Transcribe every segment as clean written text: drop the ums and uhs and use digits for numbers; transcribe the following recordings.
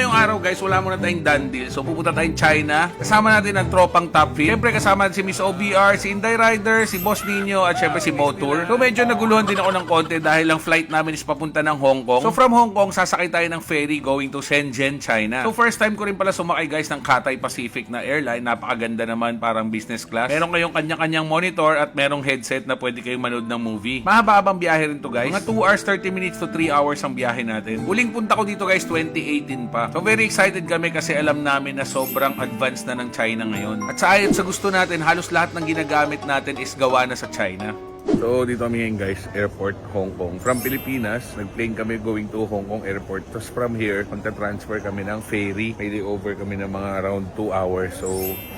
ngayong araw guys, wala muna tayong done deal. So pupunta tayong China. Kasama natin ang tropang Top Fit. Siyempre kasama natin si Miss OBR, si Inday Rider, si Boss Nino, at siyempre si Motour. So medyo naguluhan din ako ng konti dahil ang flight namin is papunta ng Hong Kong. So from Hong Kong, sasakay tayo ng ferry going to Shenzhen, China. So first time ko rin pala sumakay guys ng Cathay Pacific na airline. Napakaganda naman, parang business class. Meron kayong kanya-kanyang monitor at merong headset na pwede kayong manood ng movie. Mahaba-habang biyahe rin to guys. Mga 2 hours 30 minutes to 3 hours ang biyahe natin. Huling punta ko dito guys 2018 pa. So very excited kami kasi alam namin na sobrang advanced na ng China ngayon. At sa ayon sa gusto natin, halos lahat ng ginagamit natin is gawa na sa China. So dito kami ngayon guys, airport Hong Kong. From Pilipinas, nag-plane kami going to Hong Kong airport. Tapos from here, magta-transfer kami ng ferry. May layover kami ng mga around 2 hours. So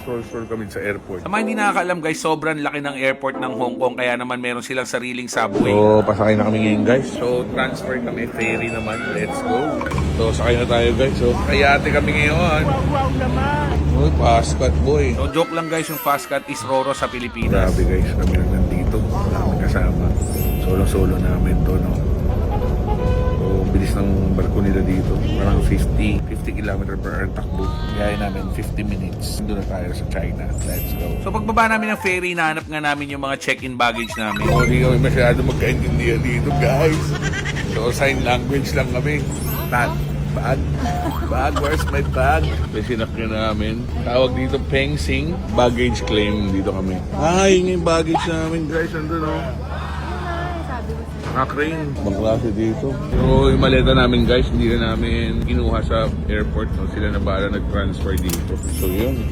stroll kami sa airport. Sa mga hindi nakakaalam guys, sobrang laki ng airport ng Hong Kong. Kaya naman meron silang sariling subway. So pasakay na kami ngayon guys. So transfer kami, ferry naman. Let's go. So sakay na tayo guys. So kayate kami ngayon. Wow naman. Uy, fast cut boy. So joke lang guys, yung fast cut is Roro sa Pilipinas. Grabe guys, kami lang nandito. Wala kami kasama. Solo namin to, no? So, bilis ng barko nila dito. Parang 50 km per hour takbo. Gaya namin 50 minutes. Doon na tayo sa China. Let's go. So, pagbaba namin ng ferry, nahanap nga namin yung mga check-in baggage namin. So, hindi kami masyado magkaintindihan dito, guys. So, sign language lang kami. Bag, where's my bag? Kasi sinakyan namin. Tawag dito Peng Sing baggage claim. Dito kami. Yun yung baggage namin guys. Andun o. Crane. Ibang klase dito. So yung maleta namin guys, hindi na namin kinuha sa airport. So, sila na bahala nag-transfer dito. So yun.